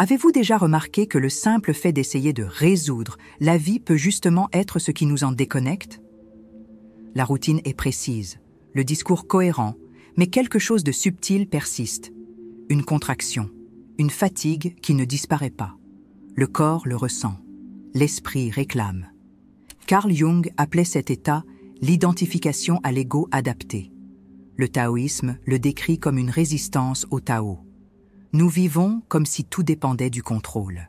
Avez-vous déjà remarqué que le simple fait d'essayer de résoudre la vie peut justement être ce qui nous en déconnecte? La routine est précise, le discours cohérent, mais quelque chose de subtil persiste. Une contraction, une fatigue qui ne disparaît pas. Le corps le ressent, l'esprit réclame. Carl Jung appelait cet état l'identification à l'ego adapté. Le taoïsme le décrit comme une résistance au Tao. Nous vivons comme si tout dépendait du contrôle.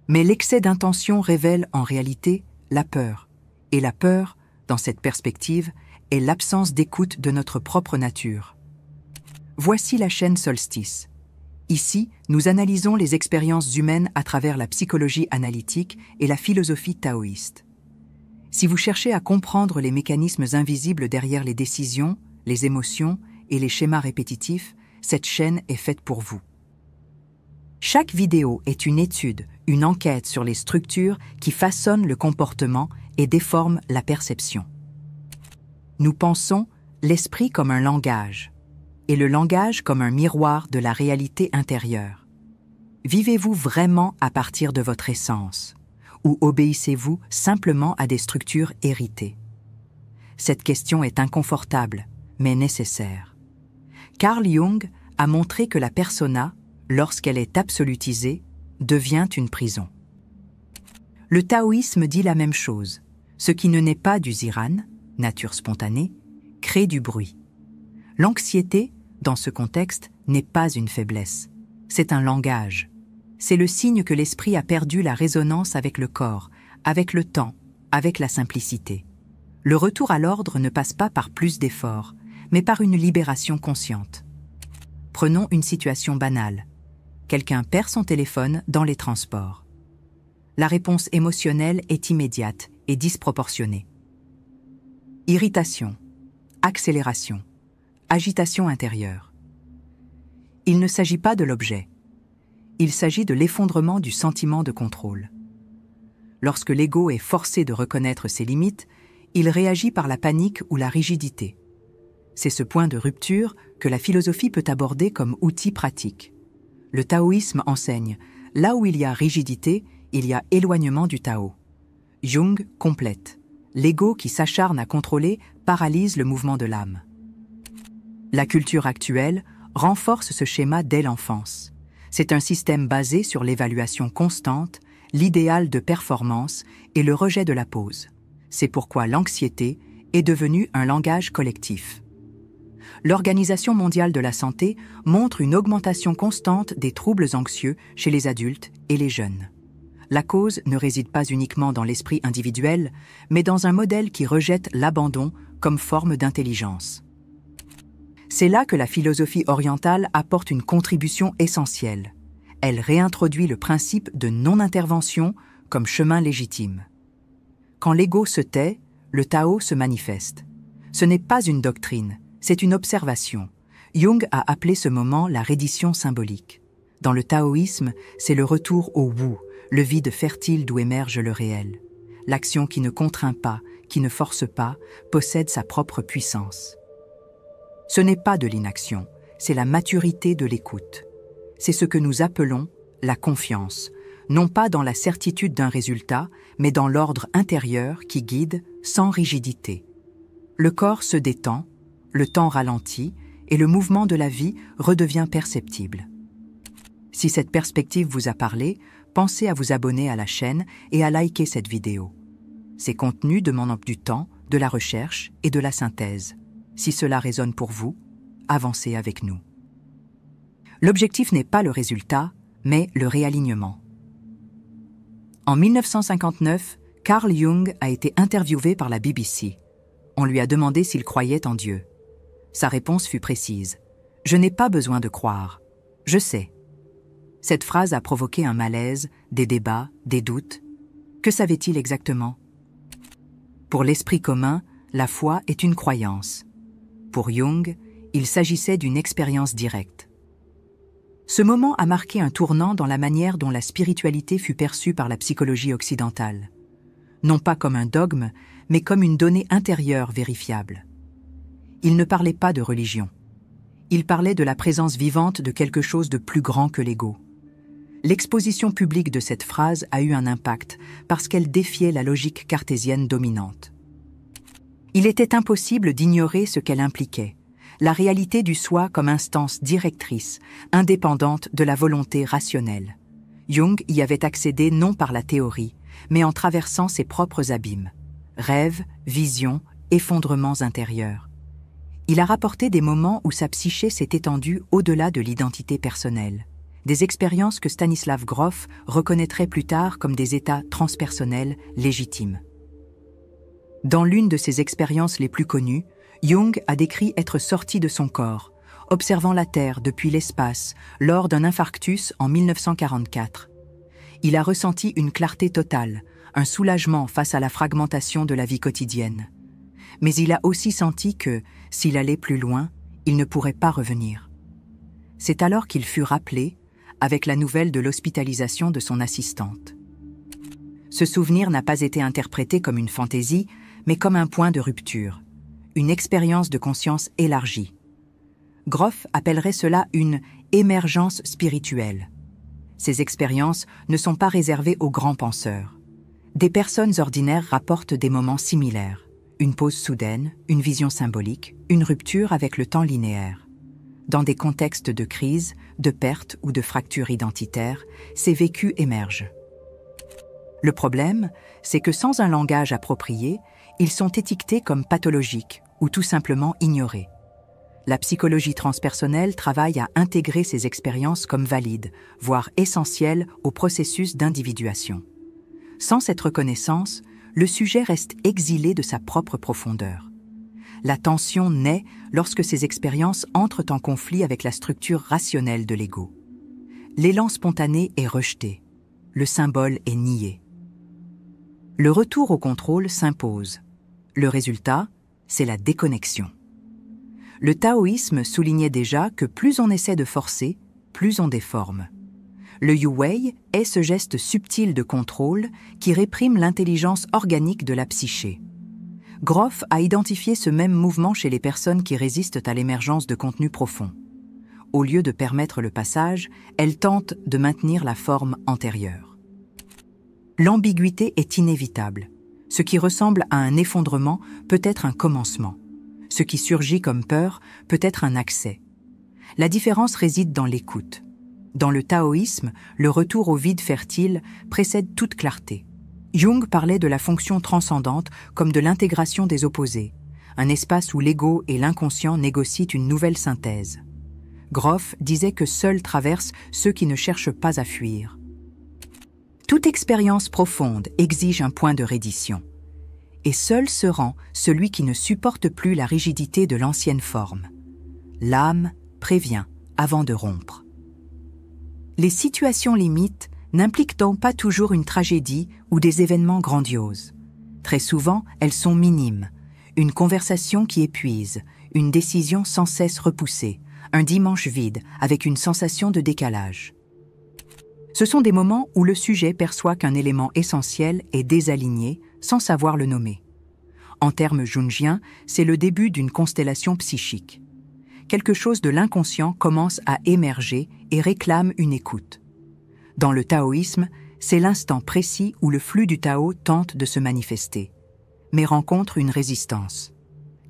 Mais l'excès d'intention révèle en réalité la peur. Et la peur, dans cette perspective, est l'absence d'écoute de notre propre nature. Voici la chaîne Solstice. Ici, nous analysons les expériences humaines à travers la psychologie analytique et la philosophie taoïste. Si vous cherchez à comprendre les mécanismes invisibles derrière les décisions, les émotions et les schémas répétitifs, cette chaîne est faite pour vous. Chaque vidéo est une étude, une enquête sur les structures qui façonnent le comportement et déforment la perception. Nous pensons l'esprit comme un langage, et le langage comme un miroir de la réalité intérieure. Vivez-vous vraiment à partir de votre essence, ou obéissez-vous simplement à des structures héritées? Cette question est inconfortable, mais nécessaire. Carl Jung a montré que la persona, lorsqu'elle est absolutisée, devient une prison. Le taoïsme dit la même chose. Ce qui ne naît pas du ziran, nature spontanée, crée du bruit. L'anxiété, dans ce contexte, n'est pas une faiblesse. C'est un langage. C'est le signe que l'esprit a perdu la résonance avec le corps, avec le temps, avec la simplicité. Le retour à l'ordre ne passe pas par plus d'efforts, mais par une libération consciente. Prenons une situation banale. Quelqu'un perd son téléphone dans les transports. La réponse émotionnelle est immédiate et disproportionnée. Irritation, accélération, agitation intérieure. Il ne s'agit pas de l'objet. Il s'agit de l'effondrement du sentiment de contrôle. Lorsque l'ego est forcé de reconnaître ses limites, il réagit par la panique ou la rigidité. C'est ce point de rupture que la philosophie peut aborder comme outil pratique. Le taoïsme enseigne, là où il y a rigidité, il y a éloignement du Tao. Jung complète. L'ego qui s'acharne à contrôler paralyse le mouvement de l'âme. La culture actuelle renforce ce schéma dès l'enfance. C'est un système basé sur l'évaluation constante, l'idéal de performance et le rejet de la pause. C'est pourquoi l'anxiété est devenue un langage collectif. L'Organisation mondiale de la santé montre une augmentation constante des troubles anxieux chez les adultes et les jeunes. La cause ne réside pas uniquement dans l'esprit individuel, mais dans un modèle qui rejette l'abandon comme forme d'intelligence. C'est là que la philosophie orientale apporte une contribution essentielle. Elle réintroduit le principe de non-intervention comme chemin légitime. Quand l'ego se tait, le Tao se manifeste. Ce n'est pas une doctrine, c'est une observation. Jung a appelé ce moment la reddition symbolique. Dans le taoïsme, c'est le retour au Wu, le vide fertile d'où émerge le réel. L'action qui ne contraint pas, qui ne force pas, possède sa propre puissance. Ce n'est pas de l'inaction, c'est la maturité de l'écoute. C'est ce que nous appelons la confiance, non pas dans la certitude d'un résultat, mais dans l'ordre intérieur qui guide sans rigidité. Le corps se détend, le temps ralentit et le mouvement de la vie redevient perceptible. Si cette perspective vous a parlé, pensez à vous abonner à la chaîne et à liker cette vidéo. Ces contenus demandent du temps, de la recherche et de la synthèse. Si cela résonne pour vous, avancez avec nous. L'objectif n'est pas le résultat, mais le réalignement. En 1959, Carl Jung a été interviewé par la BBC. On lui a demandé s'il croyait en Dieu. Sa réponse fut précise. « Je n'ai pas besoin de croire. Je sais. » Cette phrase a provoqué un malaise, des débats, des doutes. Que savait-il exactement? Pour l'esprit commun, la foi est une croyance. Pour Jung, il s'agissait d'une expérience directe. Ce moment a marqué un tournant dans la manière dont la spiritualité fut perçue par la psychologie occidentale. Non pas comme un dogme, mais comme une donnée intérieure vérifiable. Il ne parlait pas de religion. Il parlait de la présence vivante de quelque chose de plus grand que l'ego. L'exposition publique de cette phrase a eu un impact parce qu'elle défiait la logique cartésienne dominante. Il était impossible d'ignorer ce qu'elle impliquait, la réalité du soi comme instance directrice, indépendante de la volonté rationnelle. Jung y avait accédé non par la théorie, mais en traversant ses propres abîmes. Rêves, visions, effondrements intérieurs. Il a rapporté des moments où sa psyché s'est étendue au-delà de l'identité personnelle. Des expériences que Stanislav Grof reconnaîtrait plus tard comme des états transpersonnels légitimes. Dans l'une de ses expériences les plus connues, Jung a décrit être sorti de son corps, observant la Terre depuis l'espace lors d'un infarctus en 1944. Il a ressenti une clarté totale, un soulagement face à la fragmentation de la vie quotidienne. Mais il a aussi senti que, s'il allait plus loin, il ne pourrait pas revenir. C'est alors qu'il fut rappelé, avec la nouvelle de l'hospitalisation de son assistante. Ce souvenir n'a pas été interprété comme une fantaisie, mais comme un point de rupture, une expérience de conscience élargie. Grof appellerait cela une émergence spirituelle. Ces expériences ne sont pas réservées aux grands penseurs. Des personnes ordinaires rapportent des moments similaires. Une pause soudaine, une vision symbolique, une rupture avec le temps linéaire. Dans des contextes de crise, de perte ou de fracture identitaire, ces vécus émergent. Le problème, c'est que sans un langage approprié, ils sont étiquetés comme pathologiques ou tout simplement ignorés. La psychologie transpersonnelle travaille à intégrer ces expériences comme valides, voire essentielles au processus d'individuation. Sans cette reconnaissance, le sujet reste exilé de sa propre profondeur. La tension naît lorsque ces expériences entrent en conflit avec la structure rationnelle de l'ego. L'élan spontané est rejeté, le symbole est nié. Le retour au contrôle s'impose. Le résultat, c'est la déconnexion. Le taoïsme soulignait déjà que plus on essaie de forcer, plus on déforme. Le Yu-Wei est ce geste subtil de contrôle qui réprime l'intelligence organique de la psyché. Grof a identifié ce même mouvement chez les personnes qui résistent à l'émergence de contenus profonds. Au lieu de permettre le passage, elles tentent de maintenir la forme antérieure. L'ambiguïté est inévitable. Ce qui ressemble à un effondrement peut être un commencement. Ce qui surgit comme peur peut être un accès. La différence réside dans l'écoute. Dans le taoïsme, le retour au vide fertile précède toute clarté. Jung parlait de la fonction transcendante comme de l'intégration des opposés, un espace où l'ego et l'inconscient négocient une nouvelle synthèse. Grof disait que seuls traversent ceux qui ne cherchent pas à fuir. Toute expérience profonde exige un point de reddition. Et seul se rend celui qui ne supporte plus la rigidité de l'ancienne forme. L'âme prévient avant de rompre. Les situations limites n'impliquent donc pas toujours une tragédie ou des événements grandioses. Très souvent, elles sont minimes. Une conversation qui épuise, une décision sans cesse repoussée, un dimanche vide avec une sensation de décalage. Ce sont des moments où le sujet perçoit qu'un élément essentiel est désaligné sans savoir le nommer. En termes jungiens, c'est le début d'une constellation psychique. Quelque chose de l'inconscient commence à émerger et réclame une écoute. Dans le taoïsme, c'est l'instant précis où le flux du Tao tente de se manifester, mais rencontre une résistance.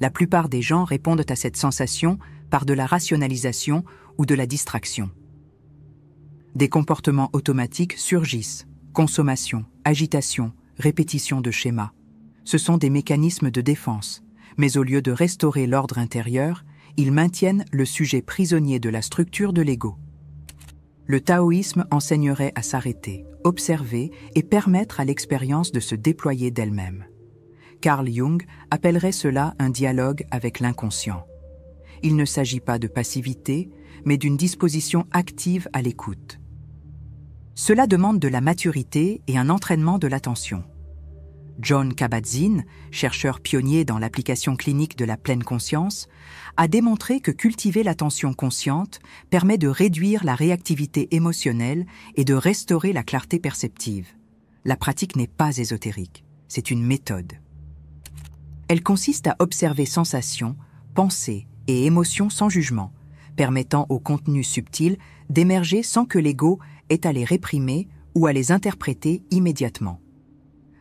La plupart des gens répondent à cette sensation par de la rationalisation ou de la distraction. Des comportements automatiques surgissent, consommation, agitation, répétition de schémas. Ce sont des mécanismes de défense, mais au lieu de restaurer l'ordre intérieur, ils maintiennent le sujet prisonnier de la structure de l'ego. Le taoïsme enseignerait à s'arrêter, observer et permettre à l'expérience de se déployer d'elle-même. Carl Jung appellerait cela un dialogue avec l'inconscient. Il ne s'agit pas de passivité, mais d'une disposition active à l'écoute. Cela demande de la maturité et un entraînement de l'attention. John Kabat-Zinn, chercheur pionnier dans l'application clinique de la pleine conscience, a démontré que cultiver l'attention consciente permet de réduire la réactivité émotionnelle et de restaurer la clarté perceptive. La pratique n'est pas ésotérique, c'est une méthode. Elle consiste à observer sensations, pensées et émotions sans jugement, permettant au contenu subtil d'émerger sans que l'ego est à les réprimer ou à les interpréter immédiatement.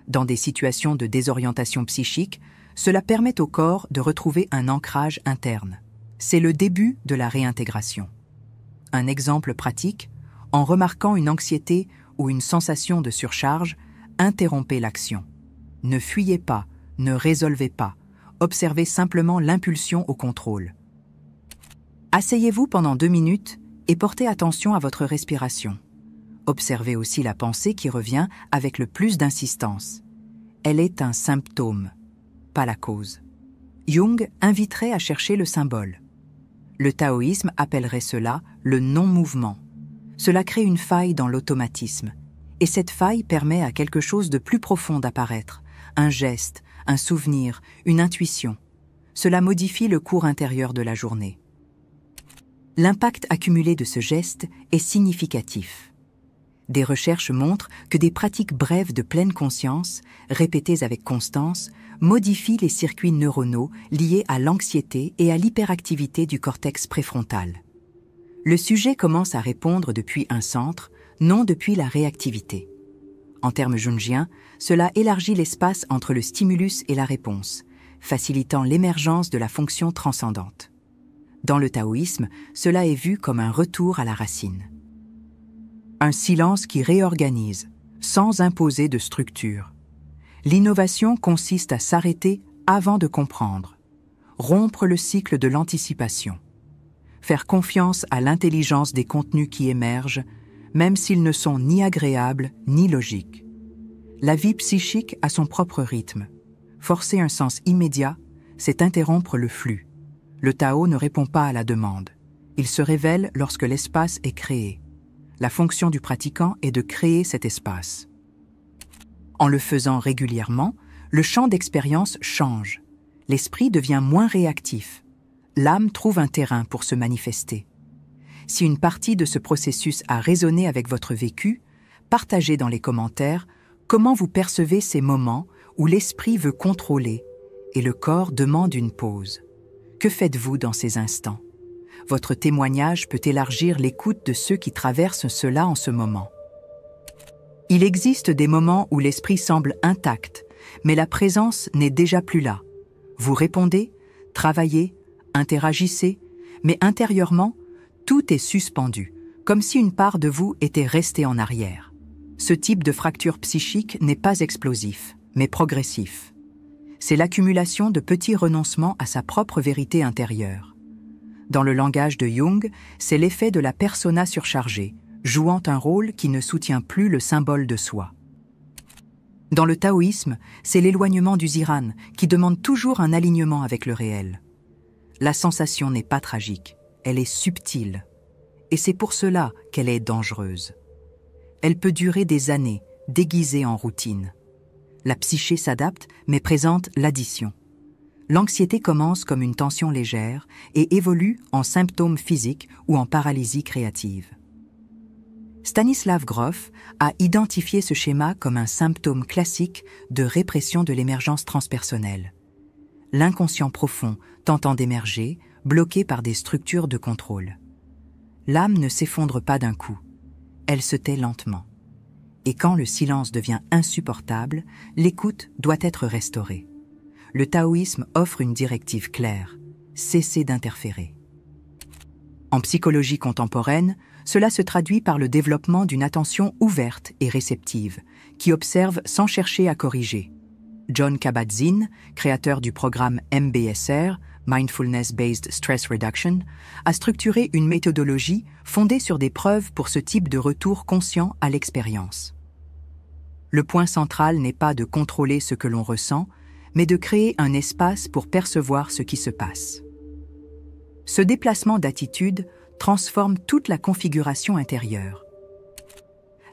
Dans des situations de désorientation psychique, cela permet au corps de retrouver un ancrage interne. C'est le début de la réintégration. Un exemple pratique, en remarquant une anxiété ou une sensation de surcharge, interrompez l'action. Ne fuyez pas, ne résolvez pas, observez simplement l'impulsion au contrôle. Asseyez-vous pendant 2 minutes et portez attention à votre respiration. Observez aussi la pensée qui revient avec le plus d'insistance. Elle est un symptôme, pas la cause. Jung inviterait à chercher le symbole. Le taoïsme appellerait cela le non-mouvement. Cela crée une faille dans l'automatisme. Et cette faille permet à quelque chose de plus profond d'apparaître, un geste, un souvenir, une intuition. Cela modifie le cours intérieur de la journée. L'impact accumulé de ce geste est significatif. Des recherches montrent que des pratiques brèves de pleine conscience, répétées avec constance, modifient les circuits neuronaux liés à l'anxiété et à l'hyperactivité du cortex préfrontal. Le sujet commence à répondre depuis un centre, non depuis la réactivité. En termes jungiens, cela élargit l'espace entre le stimulus et la réponse, facilitant l'émergence de la fonction transcendante. Dans le taoïsme, cela est vu comme un retour à la racine. Un silence qui réorganise, sans imposer de structure. L'innovation consiste à s'arrêter avant de comprendre, rompre le cycle de l'anticipation, faire confiance à l'intelligence des contenus qui émergent, même s'ils ne sont ni agréables ni logiques. La vie psychique a son propre rythme. Forcer un sens immédiat, c'est interrompre le flux. Le Tao ne répond pas à la demande. Il se révèle lorsque l'espace est créé. La fonction du pratiquant est de créer cet espace. En le faisant régulièrement, le champ d'expérience change. L'esprit devient moins réactif. L'âme trouve un terrain pour se manifester. Si une partie de ce processus a résonné avec votre vécu, partagez dans les commentaires comment vous percevez ces moments où l'esprit veut contrôler et le corps demande une pause. Que faites-vous dans ces instants? Votre témoignage peut élargir l'écoute de ceux qui traversent cela en ce moment. Il existe des moments où l'esprit semble intact, mais la présence n'est déjà plus là. Vous répondez, travaillez, interagissez, mais intérieurement, tout est suspendu, comme si une part de vous était restée en arrière. Ce type de fracture psychique n'est pas explosif, mais progressif. C'est l'accumulation de petits renoncements à sa propre vérité intérieure. Dans le langage de Jung, c'est l'effet de la persona surchargée, jouant un rôle qui ne soutient plus le symbole de soi. Dans le taoïsme, c'est l'éloignement du ziran, qui demande toujours un alignement avec le réel. La sensation n'est pas tragique, elle est subtile. Et c'est pour cela qu'elle est dangereuse. Elle peut durer des années, déguisée en routine. La psyché s'adapte, mais présente l'addition. L'anxiété commence comme une tension légère et évolue en symptômes physiques ou en paralysie créative. Stanislav Grof a identifié ce schéma comme un symptôme classique de répression de l'émergence transpersonnelle. L'inconscient profond tentant d'émerger, bloqué par des structures de contrôle. L'âme ne s'effondre pas d'un coup, elle se tait lentement. Et quand le silence devient insupportable, l'écoute doit être restaurée. Le taoïsme offre une directive claire, cessez d'interférer. En psychologie contemporaine, cela se traduit par le développement d'une attention ouverte et réceptive, qui observe sans chercher à corriger. Jon Kabat-Zinn, créateur du programme MBSR, Mindfulness Based Stress Reduction, a structuré une méthodologie fondée sur des preuves pour ce type de retour conscient à l'expérience. Le point central n'est pas de contrôler ce que l'on ressent, mais de créer un espace pour percevoir ce qui se passe. Ce déplacement d'attitude transforme toute la configuration intérieure.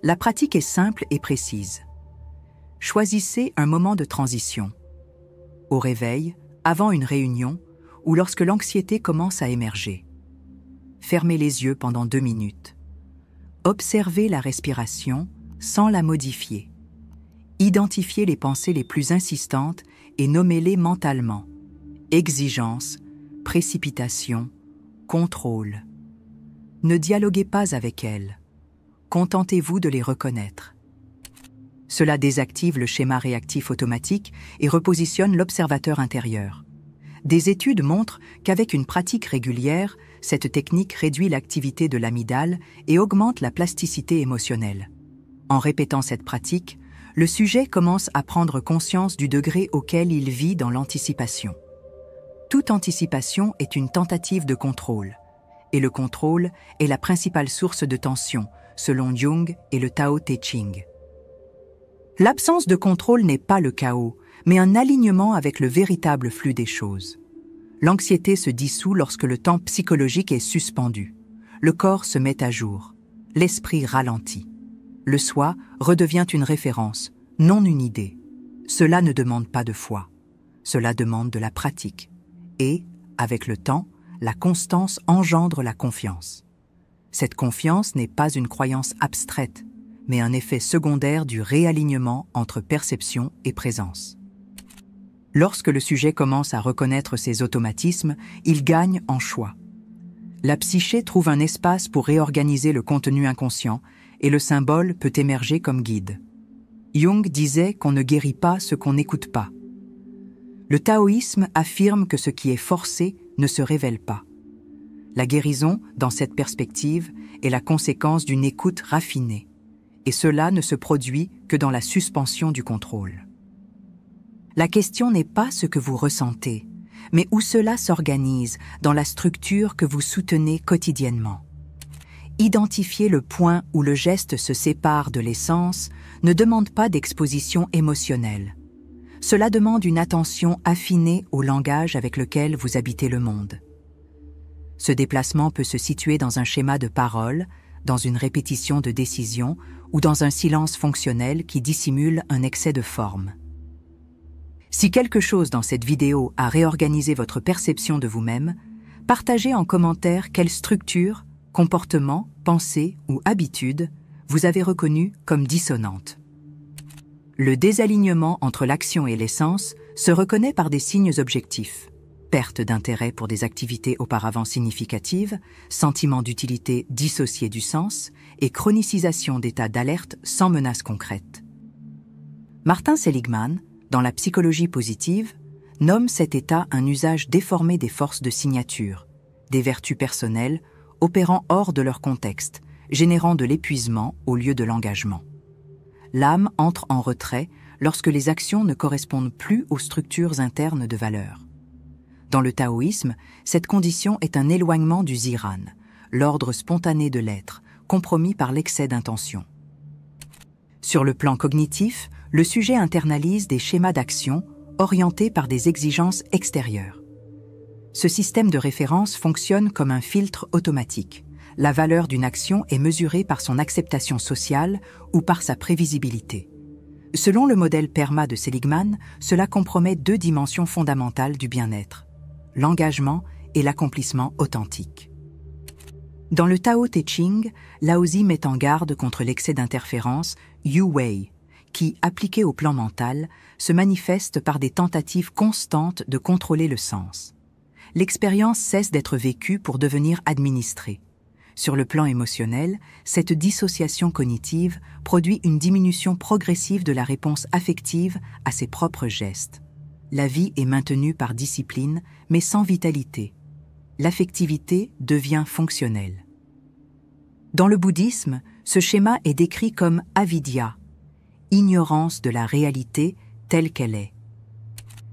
La pratique est simple et précise. Choisissez un moment de transition. Au réveil, avant une réunion, ou lorsque l'anxiété commence à émerger. Fermez les yeux pendant 2 minutes. Observez la respiration sans la modifier. Identifiez les pensées les plus insistantes et nommez-les mentalement. Exigence, précipitation, contrôle. Ne dialoguez pas avec elles. contentez-vous de les reconnaître. Cela désactive le schéma réactif automatique et repositionne l'observateur intérieur. Des études montrent qu'avec une pratique régulière, cette technique réduit l'activité de l'amygdale et augmente la plasticité émotionnelle. En répétant cette pratique, le sujet commence à prendre conscience du degré auquel il vit dans l'anticipation. Toute anticipation est une tentative de contrôle, et le contrôle est la principale source de tension, selon Jung et le Tao Te Ching. L'absence de contrôle n'est pas le chaos, mais un alignement avec le véritable flux des choses. L'anxiété se dissout lorsque le temps psychologique est suspendu. Le corps se met à jour. L'esprit ralentit. Le soi redevient une référence, non une idée. Cela ne demande pas de foi. Cela demande de la pratique. Et, avec le temps, la constance engendre la confiance. Cette confiance n'est pas une croyance abstraite, mais un effet secondaire du réalignement entre perception et présence. Lorsque le sujet commence à reconnaître ses automatismes, il gagne en choix. La psyché trouve un espace pour réorganiser le contenu inconscient et le symbole peut émerger comme guide. Jung disait qu'on ne guérit pas ce qu'on n'écoute pas. Le taoïsme affirme que ce qui est forcé ne se révèle pas. La guérison, dans cette perspective, est la conséquence d'une écoute raffinée, et cela ne se produit que dans la suspension du contrôle. La question n'est pas ce que vous ressentez, mais où cela s'organise dans la structure que vous soutenez quotidiennement. Identifier le point où le geste se sépare de l'essence ne demande pas d'exposition émotionnelle. Cela demande une attention affinée au langage avec lequel vous habitez le monde. Ce déplacement peut se situer dans un schéma de parole, dans une répétition de décision ou dans un silence fonctionnel qui dissimule un excès de forme. Si quelque chose dans cette vidéo a réorganisé votre perception de vous-même, partagez en commentaire quelle structure, comportement, pensée ou habitude vous avez reconnu comme dissonante. Le désalignement entre l'action et l'essence se reconnaît par des signes objectifs. Perte d'intérêt pour des activités auparavant significatives, sentiment d'utilité dissocié du sens et chronicisation d'états d'alerte sans menace concrète. Martin Seligman, dans la psychologie positive, nomme cet état un usage déformé des forces de signature, des vertus personnelles opérant hors de leur contexte, générant de l'épuisement au lieu de l'engagement. L'âme entre en retrait lorsque les actions ne correspondent plus aux structures internes de valeur. Dans le taoïsme, cette condition est un éloignement du ziran, l'ordre spontané de l'être, compromis par l'excès d'intention. Sur le plan cognitif, le sujet internalise des schémas d'action orientés par des exigences extérieures. Ce système de référence fonctionne comme un filtre automatique. La valeur d'une action est mesurée par son acceptation sociale ou par sa prévisibilité. Selon le modèle PERMA de Seligman, cela compromet deux dimensions fondamentales du bien-être, l'engagement et l'accomplissement authentique. Dans le Tao Te Ching, Laozi met en garde contre l'excès d'interférence Yu Wei, qui, appliqué au plan mental, se manifeste par des tentatives constantes de contrôler le sens. L'expérience cesse d'être vécue pour devenir administrée. Sur le plan émotionnel, cette dissociation cognitive produit une diminution progressive de la réponse affective à ses propres gestes. La vie est maintenue par discipline, mais sans vitalité. L'affectivité devient fonctionnelle. Dans le bouddhisme, ce schéma est décrit comme avidya, ignorance de la réalité telle qu'elle est.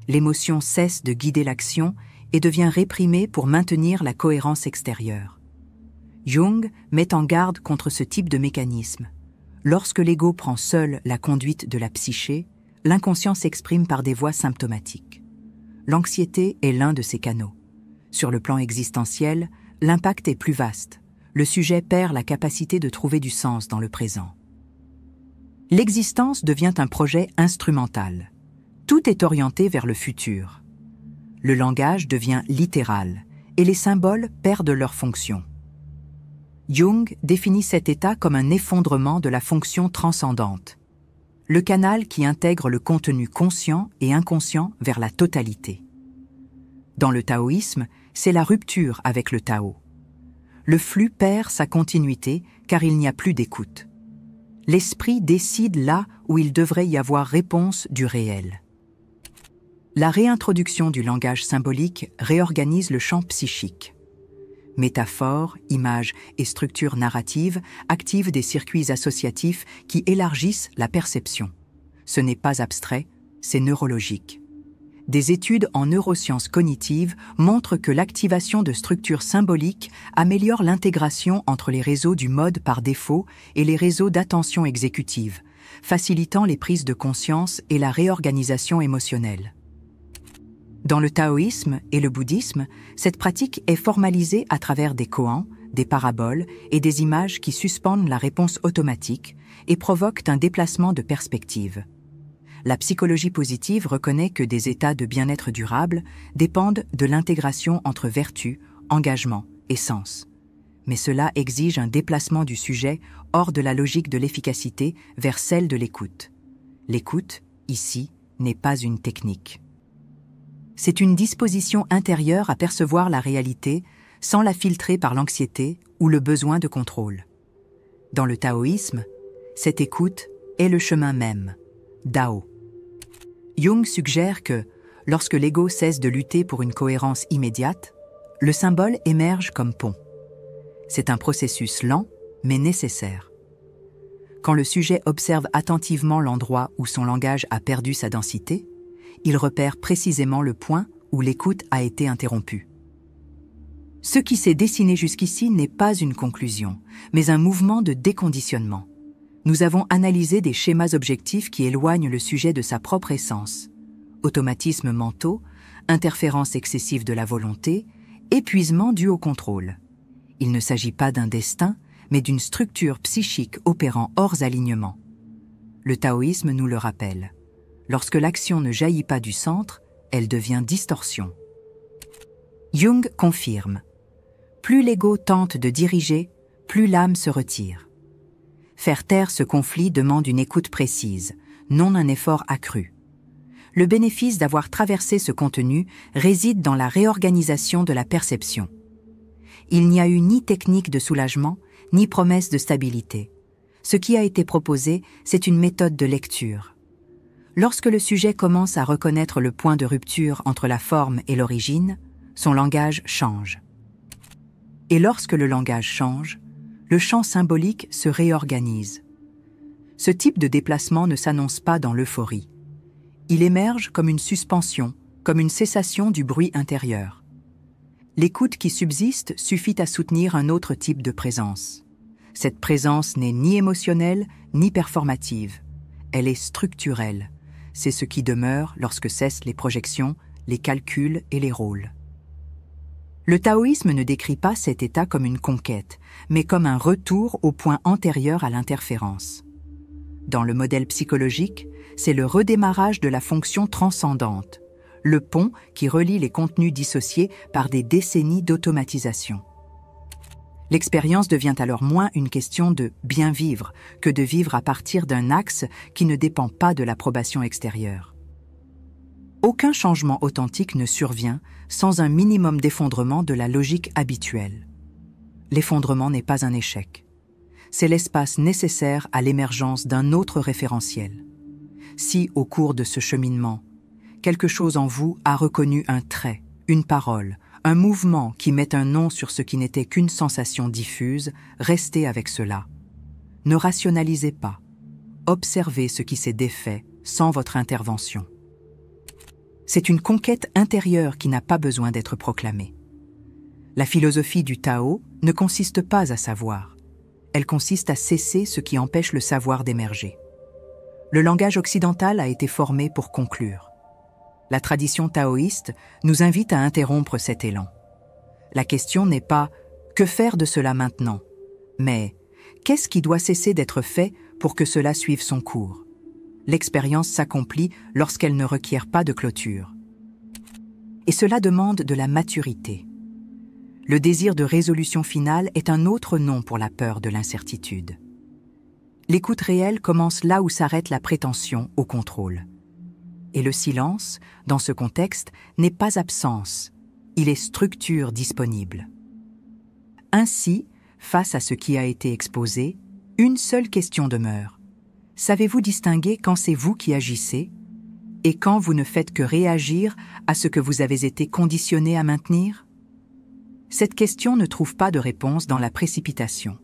L'émotion cesse de guider l'action et devient réprimée pour maintenir la cohérence extérieure. Jung met en garde contre ce type de mécanisme. Lorsque l'ego prend seul la conduite de la psyché, l'inconscient s'exprime par des voies symptomatiques. L'anxiété est l'un de ces canaux. Sur le plan existentiel, l'impact est plus vaste. Le sujet perd la capacité de trouver du sens dans le présent. L'existence devient un projet instrumental. Tout est orienté vers le futur. Le langage devient littéral et les symboles perdent leur fonction. Jung définit cet état comme un effondrement de la fonction transcendante, le canal qui intègre le contenu conscient et inconscient vers la totalité. Dans le taoïsme, c'est la rupture avec le Tao. Le flux perd sa continuité car il n'y a plus d'écoute. L'esprit décide là où il devrait y avoir réponse du réel. La réintroduction du langage symbolique réorganise le champ psychique. Métaphores, images et structures narratives activent des circuits associatifs qui élargissent la perception. Ce n'est pas abstrait, c'est neurologique. Des études en neurosciences cognitives montrent que l'activation de structures symboliques améliore l'intégration entre les réseaux du mode par défaut et les réseaux d'attention exécutive, facilitant les prises de conscience et la réorganisation émotionnelle. Dans le taoïsme et le bouddhisme, cette pratique est formalisée à travers des koans, des paraboles et des images qui suspendent la réponse automatique et provoquent un déplacement de perspective. La psychologie positive reconnaît que des états de bien-être durable dépendent de l'intégration entre vertu, engagement et sens. Mais cela exige un déplacement du sujet hors de la logique de l'efficacité vers celle de l'écoute. L'écoute, ici, n'est pas une technique. C'est une disposition intérieure à percevoir la réalité sans la filtrer par l'anxiété ou le besoin de contrôle. Dans le taoïsme, cette écoute est le chemin même, Dao. Jung suggère que, lorsque l'ego cesse de lutter pour une cohérence immédiate, le symbole émerge comme pont. C'est un processus lent, mais nécessaire. Quand le sujet observe attentivement l'endroit où son langage a perdu sa densité, il repère précisément le point où l'écoute a été interrompue. Ce qui s'est dessiné jusqu'ici n'est pas une conclusion, mais un mouvement de déconditionnement. Nous avons analysé des schémas objectifs qui éloignent le sujet de sa propre essence. Automatismes mentaux, interférence excessive de la volonté, épuisement dû au contrôle. Il ne s'agit pas d'un destin, mais d'une structure psychique opérant hors alignement. Le taoïsme nous le rappelle. Lorsque l'action ne jaillit pas du centre, elle devient distorsion. Jung confirme. Plus l'ego tente de diriger, plus l'âme se retire. Faire taire ce conflit demande une écoute précise, non un effort accru. Le bénéfice d'avoir traversé ce contenu réside dans la réorganisation de la perception. Il n'y a eu ni technique de soulagement, ni promesse de stabilité. Ce qui a été proposé, c'est une méthode de lecture. Lorsque le sujet commence à reconnaître le point de rupture entre la forme et l'origine, son langage change. Et lorsque le langage change, le champ symbolique se réorganise. Ce type de déplacement ne s'annonce pas dans l'euphorie. Il émerge comme une suspension, comme une cessation du bruit intérieur. L'écoute qui subsiste suffit à soutenir un autre type de présence. Cette présence n'est ni émotionnelle, ni performative. Elle est structurelle. C'est ce qui demeure lorsque cessent les projections, les calculs et les rôles. Le taoïsme ne décrit pas cet état comme une conquête, mais comme un retour au point antérieur à l'interférence. Dans le modèle psychologique, c'est le redémarrage de la fonction transcendante, le pont qui relie les contenus dissociés par des décennies d'automatisation. L'expérience devient alors moins une question de bien vivre que de vivre à partir d'un axe qui ne dépend pas de l'approbation extérieure. Aucun changement authentique ne survient sans un minimum d'effondrement de la logique habituelle. L'effondrement n'est pas un échec. C'est l'espace nécessaire à l'émergence d'un autre référentiel. Si, au cours de ce cheminement, quelque chose en vous a reconnu un trait, une parole, un mouvement qui met un nom sur ce qui n'était qu'une sensation diffuse, restez avec cela. Ne rationalisez pas. Observez ce qui s'est défait sans votre intervention. C'est une conquête intérieure qui n'a pas besoin d'être proclamée. La philosophie du Tao ne consiste pas à savoir. Elle consiste à cesser ce qui empêche le savoir d'émerger. Le langage occidental a été formé pour conclure. La tradition taoïste nous invite à interrompre cet élan. La question n'est pas « que faire de cela maintenant ?», mais « qu'est-ce qui doit cesser d'être fait pour que cela suive son cours ?» L'expérience s'accomplit lorsqu'elle ne requiert pas de clôture. Et cela demande de la maturité. Le désir de résolution finale est un autre nom pour la peur de l'incertitude. L'écoute réelle commence là où s'arrête la prétention au contrôle. Et le silence, dans ce contexte, n'est pas absence, il est structure disponible. Ainsi, face à ce qui a été exposé, une seule question demeure. Savez-vous distinguer quand c'est vous qui agissez et quand vous ne faites que réagir à ce que vous avez été conditionné à maintenir? Cette question ne trouve pas de réponse dans la précipitation.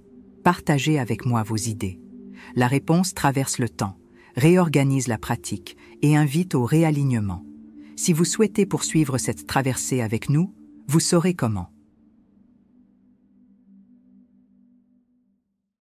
Partagez avec moi vos idées. La réponse traverse le temps, réorganise la pratique et invite au réalignement. Si vous souhaitez poursuivre cette traversée avec nous, vous saurez comment.